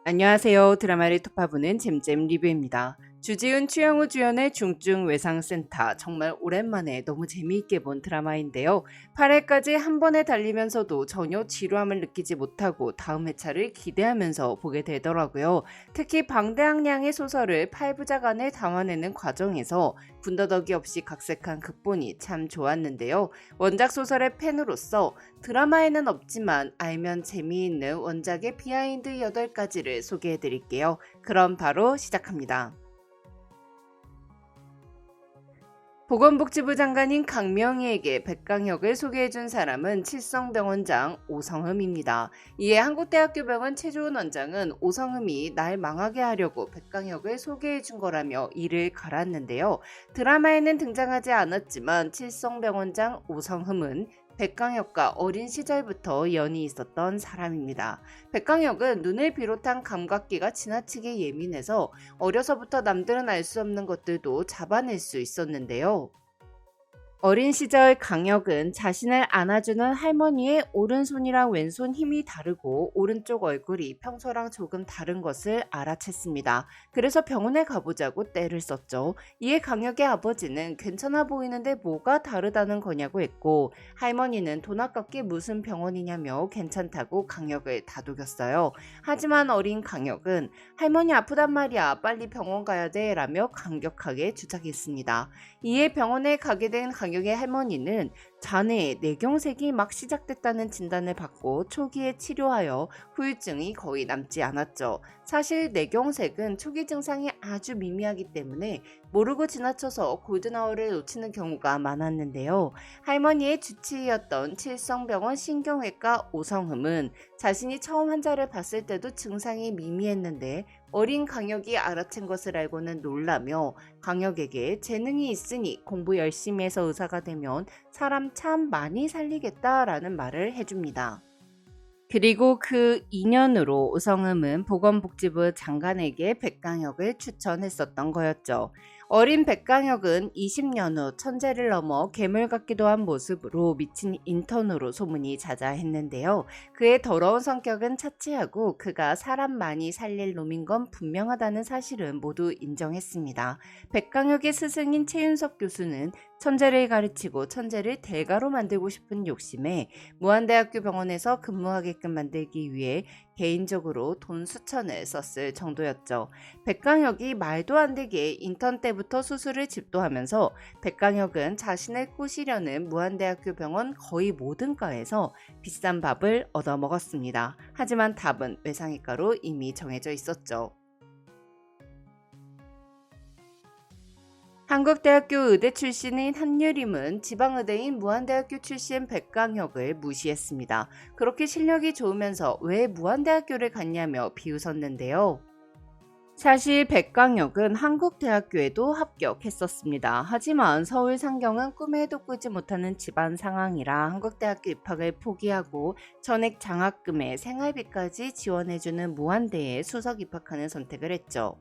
안녕하세요. 드라마를 톱파보는 잼잼 리뷰입니다. 주지훈, 추영우 주연의 중증외상센터 정말 오랜만에 너무 재미있게 본 드라마인데요. 8회까지 한 번에 달리면서도 전혀 지루함을 느끼지 못하고 다음 회차를 기대하면서 보게 되더라고요. 특히 방대한 양의 소설을 8부작 안에 담아내는 과정에서 군더더기 없이 각색한 극본이 참 좋았는데요. 원작 소설의 팬으로서 드라마에는 없지만 알면 재미있는 원작의 비하인드 8가지를 소개해 드릴게요. 그럼 바로 시작합니다. 보건복지부 장관인 강명희에게 백강혁을 소개해준 사람은 칠성병원장 오성흠입니다. 이에 한국대학교 병원 최조은 원장은 오성흠이 날 망하게 하려고 백강혁을 소개해준 거라며 이를 갈았는데요. 드라마에는 등장하지 않았지만 칠성병원장 오성흠은 백강혁과 어린 시절부터 연이 있었던 사람입니다. 백강혁은 눈을 비롯한 감각기가 지나치게 예민해서 어려서부터 남들은 알 수 없는 것들도 잡아낼 수 있었는데요. 어린 시절 강혁은 자신을 안아주는 할머니의 오른손이랑 왼손 힘이 다르고 오른쪽 얼굴이 평소랑 조금 다른 것을 알아챘습니다. 그래서 병원에 가보자고 떼를 썼죠. 이에 강혁의 아버지는 괜찮아 보이는데 뭐가 다르다는 거냐고 했고, 할머니는 돈 아깝게 무슨 병원이냐며 괜찮다고 강혁을 다독였어요. 하지만 어린 강혁은 할머니 아프단 말이야, 빨리 병원 가야 돼 라며 강력하게 주장했습니다. 이에 병원에 가게 된 강혁의 할머니는 자네의 뇌경색이 막 시작됐다는 진단을 받고 초기에 치료하여 후유증이 거의 남지 않았죠. 사실 뇌경색은 초기 증상이 아주 미미하기 때문에 모르고 지나쳐서 골든아워를 놓치는 경우가 많았는데요. 할머니의 주치의였던 칠성병원 신경외과 오성흠은 자신이 처음 환자를 봤을 때도 증상이 미미했는데 어린 강혁이 알아챈 것을 알고는 놀라며 강혁에게 재능이 있으니 공부 열심히 해서 의사가 되면 사람 참 많이 살리겠다라는 말을 해줍니다. 그리고 그 인연으로 오성음은 보건복지부 장관에게 백강혁을 추천했었던 거였죠. 어린 백강혁은 20년 후 천재를 넘어 괴물 같기도 한 모습으로 미친 인턴으로 소문이 자자했는데요. 그의 더러운 성격은 차치하고 그가 사람 많이 살릴 놈인 건 분명하다는 사실은 모두 인정했습니다. 백강혁의 스승인 최윤석 교수는 천재를 가르치고 천재를 대가로 만들고 싶은 욕심에 무한대학교 병원에서 근무하게끔 만들기 위해 개인적으로 돈 수천을 썼을 정도였죠. 백강혁이 말도 안 되게 인턴 때부터 수술을 집도하면서 백강혁은 자신을 꼬시려는 무한대학교 병원 거의 모든 과에서 비싼 밥을 얻어먹었습니다. 하지만 답은 외상외과로 이미 정해져 있었죠. 한국대학교 의대 출신인 한유림은 지방의대인 무한대학교 출신 백강혁을 무시했습니다. 그렇게 실력이 좋으면서 왜 무한대학교를 갔냐며 비웃었는데요. 사실 백강혁은 한국대학교에도 합격했었습니다. 하지만 서울 상경은 꿈에도 꾸지 못하는 집안 상황이라 한국대학교 입학을 포기하고 전액 장학금에 생활비까지 지원해주는 무한대에 수석 입학하는 선택을 했죠.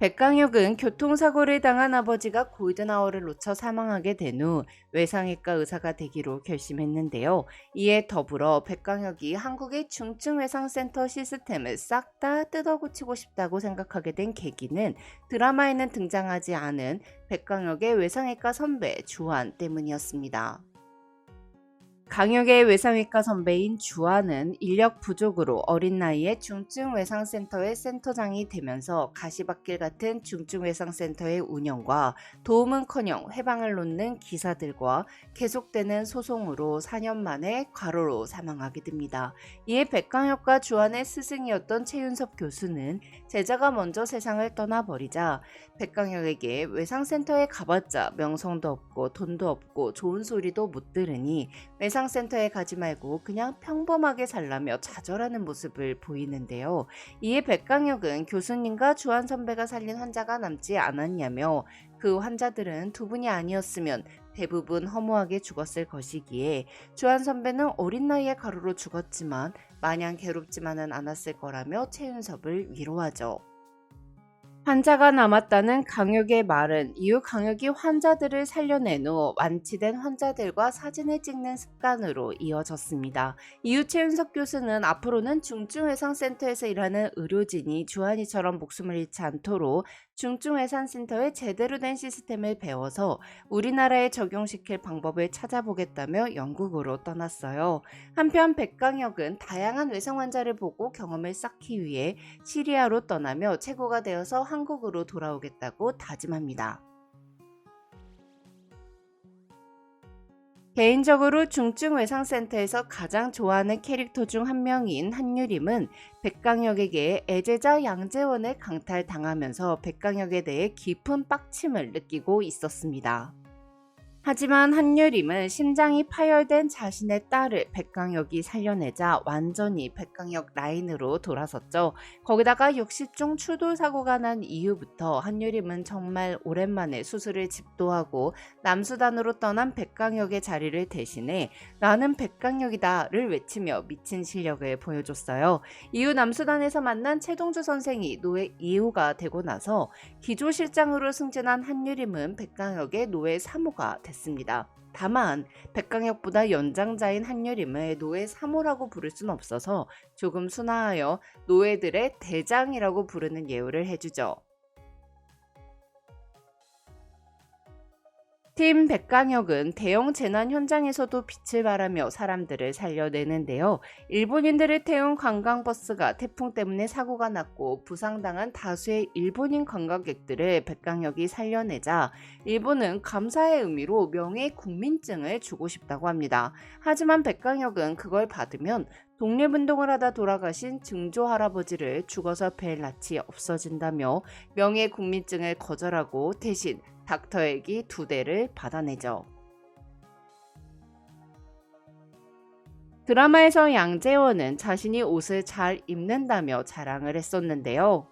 백강혁은 교통사고를 당한 아버지가 골든아워를 놓쳐 사망하게 된 후 외상외과 의사가 되기로 결심했는데요. 이에 더불어 백강혁이 한국의 중증외상센터 시스템을 싹 다 뜯어고치고 싶다고 생각하게 된 계기는 드라마에는 등장하지 않은 백강혁의 외상외과 선배 주한 때문이었습니다. 강혁의 외상외과 선배인 주한은 인력 부족으로 어린 나이에 중증외상센터의 센터장이 되면서 가시밭길 같은 중증외상센터의 운영과 도움은커녕 해방을 놓는 기사들과 계속되는 소송으로 4년 만에 과로로 사망하게 됩니다. 이에 백강혁과 주한의 스승이었던 최윤섭 교수는 제자가 먼저 세상을 떠나버리자 백강혁에게 외상센터에 가봤자 명성도 없고 돈도 없고 좋은 소리도 못 들으니 외상센터에 가지 말고 그냥 평범하게 살라며 좌절하는 모습을 보이는데요. 이에 백강혁은 교수님과 주한 선배가 살린 환자가 남지 않았냐며 그 환자들은 두 분이 아니었으면 대부분 허무하게 죽었을 것이기에 주한 선배는 어린 나이에 가루로 죽었지만 마냥 괴롭지만은 않았을 거라며 최윤섭을 위로하죠. 환자가 남았다는 강육의 말은 이후 강육이 환자들을 살려낸 후 완치된 환자들과 사진을 찍는 습관으로 이어졌습니다. 이후 최윤석 교수는 앞으로는 중증외상센터에서 일하는 의료진이 주한이처럼 목숨을 잃지 않도록 중증외상센터의 제대로 된 시스템을 배워서 우리나라에 적용시킬 방법을 찾아보겠다며 영국으로 떠났어요. 한편 백강혁은 다양한 외상 환자를 보고 경험을 쌓기 위해 시리아로 떠나며 최고가 되어서 한국으로 돌아오겠다고 다짐합니다. 개인적으로 중증외상센터에서 가장 좋아하는 캐릭터 중 한 명인 한유림은 백강혁에게 애제자 양재원을 강탈당하면서 백강혁에 대해 깊은 빡침을 느끼고 있었습니다. 하지만 한유림은 심장이 파열된 자신의 딸을 백강혁이 살려내자 완전히 백강혁 라인으로 돌아섰죠. 거기다가 60중 추돌 사고가 난 이후부터 한유림은 정말 오랜만에 수술을 집도하고 남수단으로 떠난 백강혁의 자리를 대신해 나는 백강혁이다를 외치며 미친 실력을 보여줬어요. 이후 남수단에서 만난 최동주 선생이 노예 2호가 되고 나서 기조실장으로 승진한 한유림은 백강혁의 노예 3호가 됐습니다. 다만 백강혁보다 연장자인 한유림을 노예 3호라고 부를 순 없어서 조금 순화하여 노예들의 대장이라고 부르는 예우를 해주죠. 팀 백강혁은 대형 재난 현장에서도 빛을 발하며 사람들을 살려내는데요. 일본인들을 태운 관광버스가 태풍 때문에 사고가 났고 부상당한 다수의 일본인 관광객들을 백강혁이 살려내자 일본은 감사의 의미로 명예 국민증을 주고 싶다고 합니다. 하지만 백강혁은 그걸 받으면 독립운동을 하다 돌아가신 증조 할아버지를 죽어서 뵐 낯이 없어진다며 명예 국민증을 거절하고 대신 닥터액이 2대를 받아내죠. 드라마에서 양재원은 자신이 옷을 잘 입는다며 자랑을 했었는데요.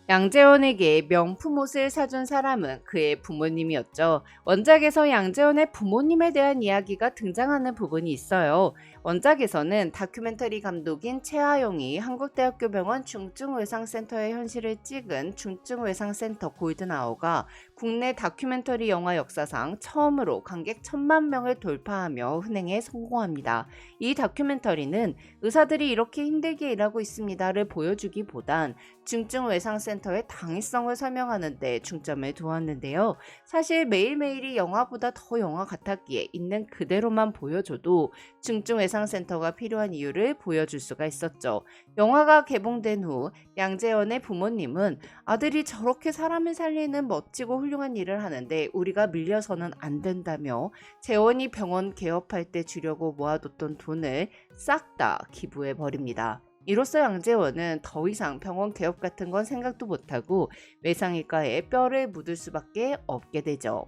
양재원에게 명품 옷을 사준 사람은 그의 부모님이었죠. 원작에서 양재원의 부모님에 대한 이야기가 등장하는 부분이 있어요. 원작에서는 다큐멘터리 감독인 최하영이 한국대학교 병원 중증외상센터의 현실을 찍은 중증외상센터 골든아워가 국내 다큐멘터리 영화 역사상 처음으로 관객 1000만 명을 돌파하며 흥행에 성공합니다. 이 다큐멘터리는 의사들이 이렇게 힘들게 일하고 있습니다를 보여주기보단 중증외상센터의 당위성을 설명하는 데 중점을 두었는데요. 사실 매일매일이 영화보다 더 영화 같았기에 있는 그대로만 보여줘도 중증외상센터가 필요한 이유를 보여줄 수가 있었죠. 영화가 개봉된 후 양재원의 부모님은 아들이 저렇게 사람을 살리는 멋지고 훌륭한 일을 하는데 우리가 밀려서는 안 된다며 재원이 병원 개업할 때 주려고 모아뒀던 돈을 싹 다 기부해버립니다. 이로써 양재원은 더 이상 병원 개업 같은 건 생각도 못하고 외상외과에 뼈를 묻을 수밖에 없게 되죠.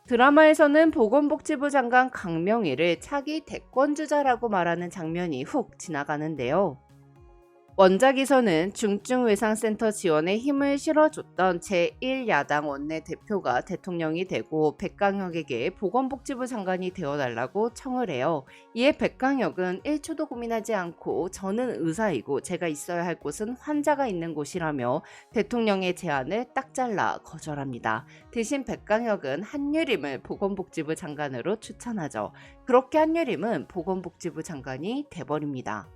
드라마에서는 보건복지부 장관 강명희를 차기 대권주자라고 말하는 장면이 훅 지나가는데요. 원작에서는 중증외상센터 지원에 힘을 실어줬던 제1야당 원내대표가 대통령이 되고 백강혁에게 보건복지부 장관이 되어달라고 청을 해요. 이에 백강혁은 1초도 고민하지 않고 저는 의사이고 제가 있어야 할 곳은 환자가 있는 곳이라며 대통령의 제안을 딱 잘라 거절합니다. 대신 백강혁은 한유림을 보건복지부 장관으로 추천하죠. 그렇게 한유림은 보건복지부 장관이 돼버립니다.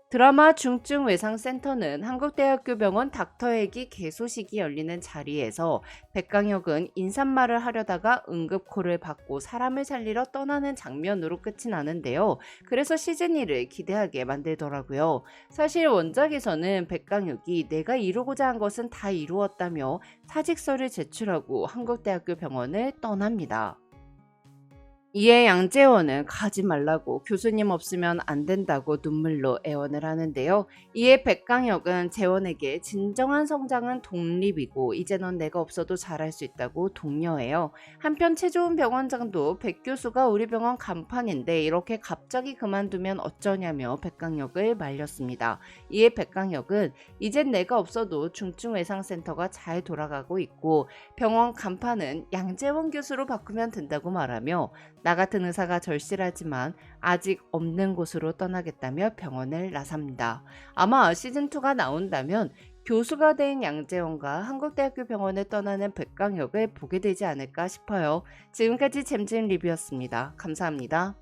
드라마 중증외상센터는 한국대학교 병원 닥터액이 개소식이 열리는 자리에서 백강혁은 인사말을 하려다가 응급콜을 받고 사람을 살리러 떠나는 장면으로 끝이 나는데요. 그래서 시즌2를 기대하게 만들더라고요. 사실 원작에서는 백강혁이 내가 이루고자 한 것은 다 이루었다며 사직서를 제출하고 한국대학교 병원을 떠납니다. 이에 양재원은 가지 말라고 교수님 없으면 안 된다고 눈물로 애원을 하는데요. 이에 백강혁은 재원에게 진정한 성장은 독립이고 이제 넌 내가 없어도 잘할 수 있다고 독려해요. 한편 최조은 병원장도 백 교수가 우리 병원 간판인데 이렇게 갑자기 그만두면 어쩌냐며 백강혁을 말렸습니다. 이에 백강혁은 이젠 내가 없어도 중증외상센터가 잘 돌아가고 있고 병원 간판은 양재원 교수로 바꾸면 된다고 말하며 나 같은 의사가 절실하지만 아직 없는 곳으로 떠나겠다며 병원을 나섭니다. 아마 시즌2가 나온다면 교수가 된 양재원과 한국대학교 병원을 떠나는 백강혁을 보게 되지 않을까 싶어요. 지금까지 잼잼 리뷰였습니다. 감사합니다.